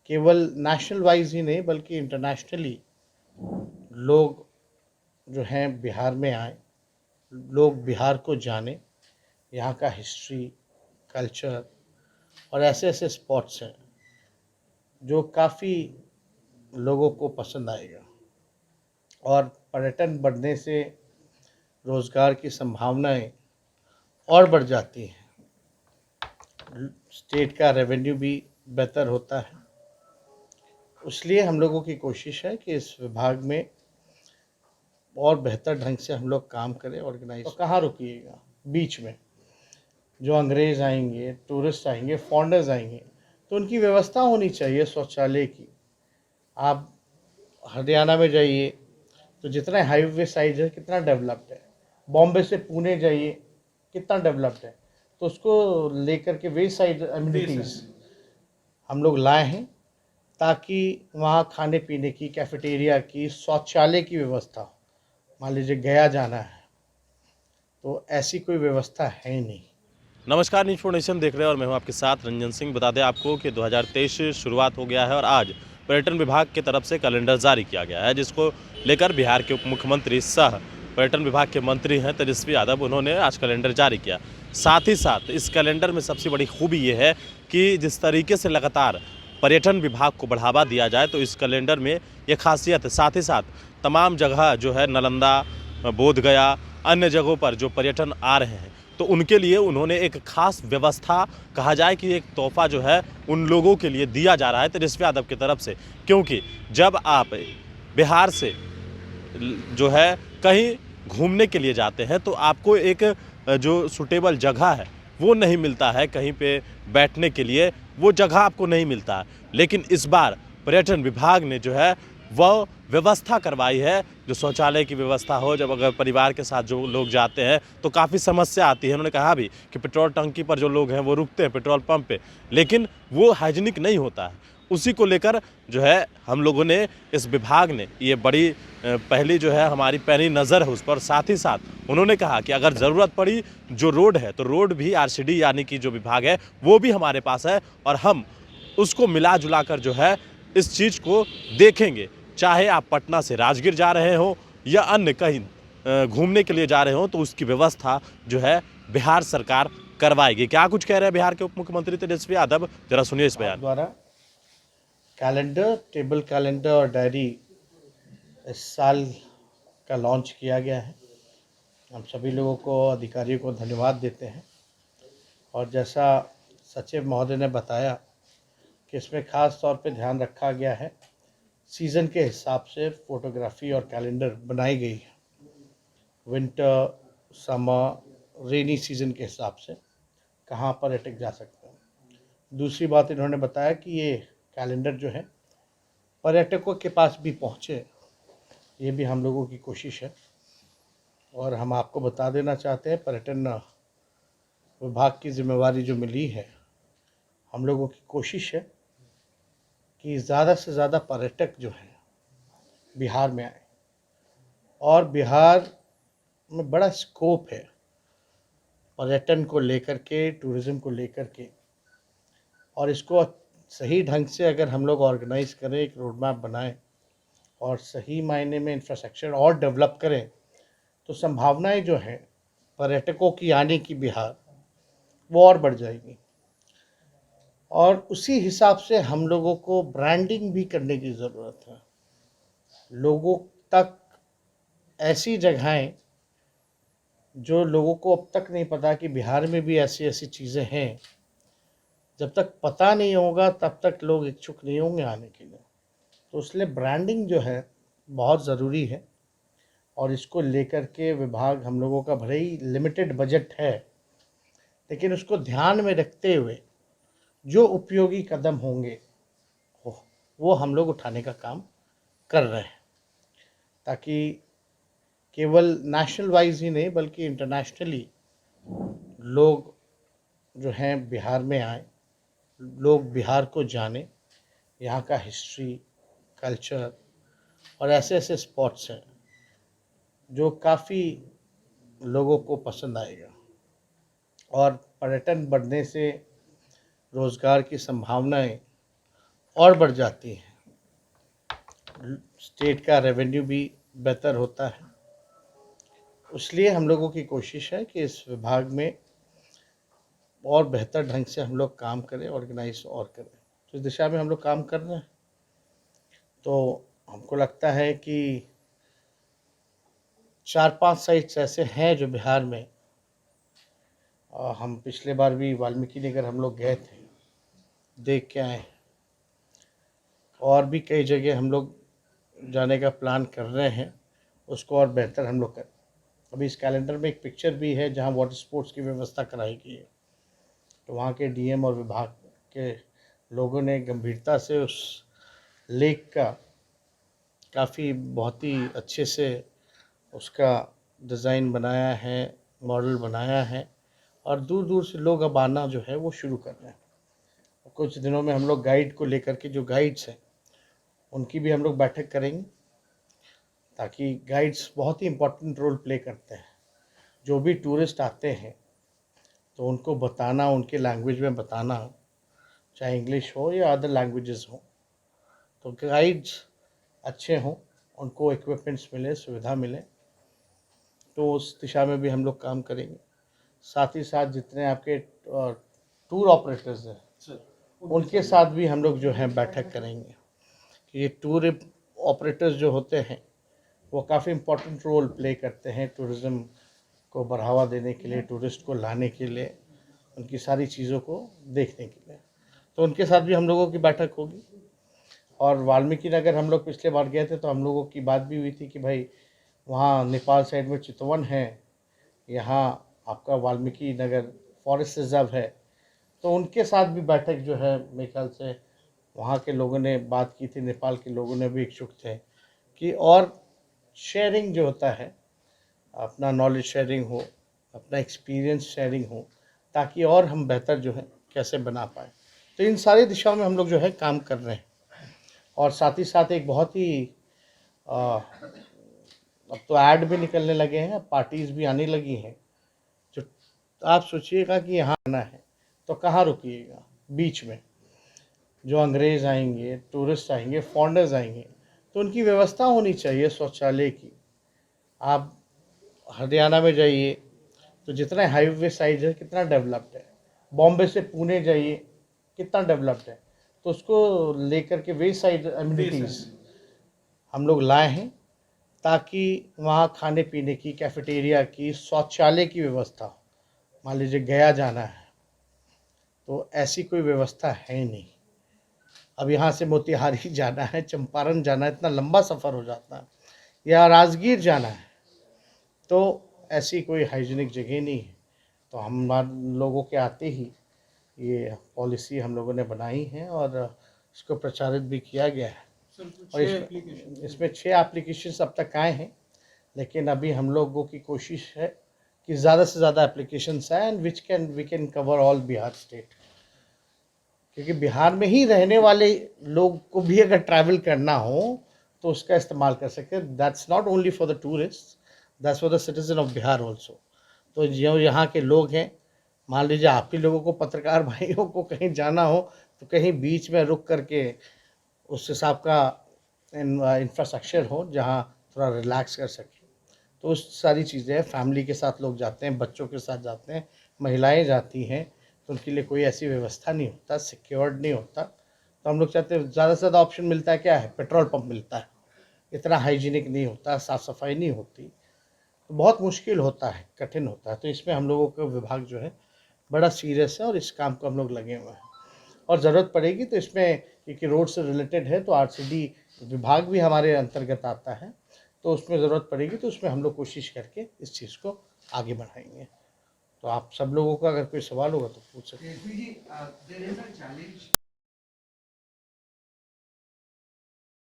केवल national wise ही नहीं बल्कि इंटरनेशनली लोग जो हैं बिहार में आए, लोग बिहार को जाने, यहाँ का हिस्ट्री, कल्चर और ऐसे ऐसे स्पॉट्स हैं जो काफ़ी लोगों को पसंद आएगा। और पर्यटन बढ़ने से रोज़गार की संभावनाएं और बढ़ जाती हैं, स्टेट का रेवेन्यू भी बेहतर होता है। इसलिए हम लोगों की कोशिश है कि इस विभाग में और बेहतर ढंग से हम लोग काम करें, ऑर्गेनाइज। तो कहाँ रुकिएगा, बीच में जो अंग्रेज़ आएंगे, टूरिस्ट आएंगे, फॉरेनर्स आएंगे, तो उनकी व्यवस्था होनी चाहिए शौचालय की। आप हरियाणा में जाइए तो जितना हाईवे साइड है कितना डेवलप्ड है, बॉम्बे से पुणे जाइए कितना डेवलप्ड है, तो उसको लेकर के वे साइड एम्यूनिटीज़ हम लोग लाए हैं ताकि वहाँ खाने पीने की, कैफेटेरिया की, शौचालय की व्यवस्था हो। मान लीजिए गया जाना है तो ऐसी कोई व्यवस्था है नहीं। नमस्कार, न्यूज़ नेशन देख रहे हैं और मैं हूं आपके साथ रंजन सिंह। बता दें आपको कि 2023 से शुरुआत हो गया है और आज पर्यटन विभाग की तरफ से कैलेंडर जारी किया गया है, जिसको लेकर बिहार के उप मुख्यमंत्री सह पर्यटन विभाग के मंत्री हैं तेजस्वी यादव, उन्होंने आज कैलेंडर जारी किया। साथ ही साथ इस कैलेंडर में सबसे बड़ी खूबी ये है कि जिस तरीके से लगातार पर्यटन विभाग को बढ़ावा दिया जाए, तो इस कैलेंडर में ये खासियत है। साथ ही साथ तमाम जगह जो है नालंदा, बोधगया, अन्य जगहों पर जो पर्यटन आ रहे हैं, तो उनके लिए उन्होंने एक खास व्यवस्था, कहा जाए कि एक तोहफा जो है उन लोगों के लिए दिया जा रहा है तेजस्वी यादव की तरफ से। क्योंकि जब आप बिहार से जो है कहीं घूमने के लिए जाते हैं तो आपको एक जो सूटेबल जगह है वो नहीं मिलता है, कहीं पे बैठने के लिए वो जगह आपको नहीं मिलता है। लेकिन इस बार पर्यटन विभाग ने जो है वह व्यवस्था करवाई है, जो शौचालय की व्यवस्था हो। जब अगर परिवार के साथ जो लोग जाते हैं तो काफ़ी समस्या आती है। उन्होंने कहा भी कि पेट्रोल टंकी पर जो लोग हैं वो रुकते हैं पेट्रोल पंप पे, लेकिन वो हाइजीनिक नहीं होता है। उसी को लेकर जो है हम लोगों ने, इस विभाग ने ये बड़ी पहली जो है हमारी पैनी नज़र है उस पर। साथ ही साथ उन्होंने कहा कि अगर ज़रूरत पड़ी जो रोड है तो रोड भी आरसीडी यानी कि जो विभाग है वो भी हमारे पास है और हम उसको मिला जुला कर जो है इस चीज़ को देखेंगे। चाहे आप पटना से राजगीर जा रहे हो या अन्य कहीं घूमने के लिए जा रहे हो, तो उसकी व्यवस्था जो है बिहार सरकार करवाएगी। क्या कुछ कह रहे हैं बिहार के उप मुख्यमंत्री तेजस्वी यादव, जरा सुनिए इस बयान द्वारा कैलेंडर, टेबल कैलेंडर और डायरी इस साल का लॉन्च किया गया है। हम सभी लोगों को, अधिकारियों को धन्यवाद देते हैं। और जैसा सचिव महोदय ने बताया कि इसमें ख़ास तौर पे ध्यान रखा गया है, सीज़न के हिसाब से फ़ोटोग्राफ़ी और कैलेंडर बनाई गई है। विंटर, समर, रेनी सीज़न के हिसाब से कहाँ पर्यटक जा सकते हैं। दूसरी बात इन्होंने बताया कि ये कैलेंडर जो है पर्यटकों के पास भी पहुँचे, ये भी हम लोगों की कोशिश है। और हम आपको बता देना चाहते हैं, पर्यटन विभाग की जिम्मेवारी जो मिली है, हम लोगों की कोशिश है कि ज़्यादा से ज़्यादा पर्यटक जो हैं बिहार में आए। और बिहार में बड़ा स्कोप है पर्यटन को लेकर के, टूरिज़्म को लेकर के। और इसको सही ढंग से अगर हम लोग ऑर्गेनाइज़ करें, एक रोड मैप बनाएं और सही मायने में इंफ्रास्ट्रक्चर और डेवलप करें, तो संभावनाएं जो हैं पर्यटकों की आने की बिहार, वो और बढ़ जाएगी। और उसी हिसाब से हम लोगों को ब्रांडिंग भी करने की ज़रूरत है। लोगों तक ऐसी जगहें जो लोगों को अब तक नहीं पता कि बिहार में भी ऐसी ऐसी चीज़ें हैं, जब तक पता नहीं होगा तब तक लोग इच्छुक नहीं होंगे आने के लिए। तो इसलिए ब्रांडिंग जो है बहुत ज़रूरी है। और इसको लेकर के विभाग, हम लोगों का भले ही लिमिटेड बजट है, लेकिन उसको ध्यान में रखते हुए जो उपयोगी कदम होंगे वो हम लोग उठाने का काम कर रहे हैं, ताकि केवल नेशनल वाइज ही नहीं बल्कि इंटरनेशनली लोग जो हैं बिहार में आए, लोग बिहार को जाने, यहाँ का हिस्ट्री, कल्चर और ऐसे ऐसे स्पॉट्स हैं जो काफ़ी लोगों को पसंद आएगा। और पर्यटन बढ़ने से रोज़गार की संभावनाएं और बढ़ जाती है, स्टेट का रेवेन्यू भी बेहतर होता है। इसलिए हम लोगों की कोशिश है कि इस विभाग में और बेहतर ढंग से हम लोग काम करें, ऑर्गेनाइज और करें। तो इस दिशा में हम लोग काम कर रहे हैं। तो हमको लगता है कि 4-5 साइट्स ऐसे हैं जो बिहार में, हम पिछले बार भी वाल्मीकि नगर हम लोग गए थे, देख के आए। और भी कई जगह हम लोग जाने का प्लान कर रहे हैं, उसको और बेहतर हम लोग करें। अभी इस कैलेंडर में एक पिक्चर भी है जहां वाटर स्पोर्ट्स की व्यवस्था कराई गई है। तो वहाँ के डीएम और विभाग के लोगों ने गंभीरता से उस लेक का काफ़ी बहुत ही अच्छे से उसका डिज़ाइन बनाया है, मॉडल बनाया है, और दूर दूर से लोग अब आना जो है वो शुरू कर रहे हैं। कुछ दिनों में हम लोग गाइड को लेकर के, जो गाइड्स हैं उनकी भी हम लोग बैठक करेंगे, ताकि गाइड्स बहुत ही इम्पोर्टेंट रोल प्ले करते हैं। जो भी टूरिस्ट आते हैं तो उनको बताना, उनके लैंग्वेज में बताना, चाहे इंग्लिश हो या अदर लैंग्वेजेस हो। तो गाइड्स अच्छे हों, उनको इक्विपमेंट्स मिले, सुविधा मिले, तो उस दिशा में भी हम लोग काम करेंगे। साथ ही साथ जितने आपके टूर ऑपरेटर्स हैं उनके साथ भी हम लोग जो है बैठक करेंगे कि ये टूर ऑपरेटर्स जो होते हैं वो काफ़ी इम्पोर्टेंट रोल प्ले करते हैं टूरिज़्म को बढ़ावा देने के लिए, टूरिस्ट को लाने के लिए, उनकी सारी चीज़ों को देखने के लिए। तो उनके साथ भी हम लोगों की बैठक होगी। और वाल्मीकि नगर हम लोग पिछले बार गए थे तो हम लोगों की बात भी हुई थी कि भाई वहाँ नेपाल साइड में चितवन है, यहाँ आपका वाल्मीकि नगर फॉरेस्ट रिजर्व है। तो उनके साथ भी बैठक जो है मेरे ख्याल से वहाँ के लोगों ने बात की थी, नेपाल के लोगों ने भी इच्छुक थे कि और शेयरिंग जो होता है, अपना नॉलेज शेयरिंग हो, अपना एक्सपीरियंस शेयरिंग हो, ताकि और हम बेहतर जो है कैसे बना पाए। तो इन सारी दिशाओं में हम लोग जो है काम कर रहे हैं। और साथ ही साथ एक बहुत ही अब तो ऐड भी निकलने लगे हैं, पार्टीज़ भी आने लगी हैं। जो आप सोचिएगा कि यहाँ आना है तो कहाँ रुकिएगा, बीच में जो अंग्रेज़ आएंगे, टूरिस्ट आएंगे, फॉरेनर्स आएंगे, तो उनकी व्यवस्था होनी चाहिए शौचालय की। आप हरियाणा में जाइए तो जितना हाईवे साइड है कितना डेवलप्ड है, बॉम्बे से पुणे जाइए कितना डेवलप्ड है। तो उसको लेकर के वे साइड एम्यूनिटीज़ हम लोग लाए हैं, ताकि वहाँ खाने पीने की, कैफेटेरिया की, शौचालय की व्यवस्था हो। मान लीजिए गया जाना है तो ऐसी कोई व्यवस्था है नहीं। अब यहाँ से मोतिहारी जाना है, चंपारण जाना है, इतना लंबा सफ़र हो जाता है, या राजगीर जाना है, तो ऐसी कोई हाइजीनिक जगह नहीं है। तो हम लोगों के आते ही ये पॉलिसी हम लोगों ने बनाई है और इसको प्रचारित भी किया गया है। और इसमें 6 एप्लीकेशन अब तक आए हैं, लेकिन अभी हम लोगों की कोशिश है कि ज़्यादा से ज़्यादा एप्लीकेशंस आए and we can cover all Bihar state. क्योंकि बिहार में ही रहने वाले लोग को भी अगर ट्रैवल करना हो तो उसका इस्तेमाल कर सकते हैं। That's not only for the tourist, that's for the citizen of Bihar also. तो जो यहाँ के लोग हैं, मान लीजिए आप ही लोगों को, पत्रकार भाइयों को कहीं जाना हो तो कहीं बीच में रुक करके उस हिसाब का इंफ्रास्ट्रक्चर हो जहाँ थोड़ा रिलैक्स कर सके। तो उस सारी चीज़ें हैं। फैमिली के साथ लोग जाते हैं, बच्चों के साथ जाते हैं, महिलाएं जाती हैं, तो उनके लिए कोई ऐसी व्यवस्था नहीं होता, सिक्योर्ड नहीं होता। तो हम लोग चाहते हैं ज़्यादा से ज़्यादा ऑप्शन मिलता है, क्या है, पेट्रोल पंप मिलता है, इतना हाइजीनिक नहीं होता, साफ़ सफाई नहीं होती, तो बहुत मुश्किल होता है, कठिन होता है। तो इसमें हम लोगों का विभाग जो है बड़ा सीरियस है और इस काम को हम लोग लगे हुए हैं। और ज़रूरत पड़ेगी तो इसमें, क्योंकि रोड से रिलेटेड है तो आरसीडी विभाग भी हमारे अंतर्गत आता है, तो उसमें ज़रूरत पड़ेगी तो उसमें हम लोग कोशिश करके इस चीज़ को आगे बढ़ाएंगे। तो आप सब लोगों का अगर कोई सवाल होगा तो पूछ सकते हैं।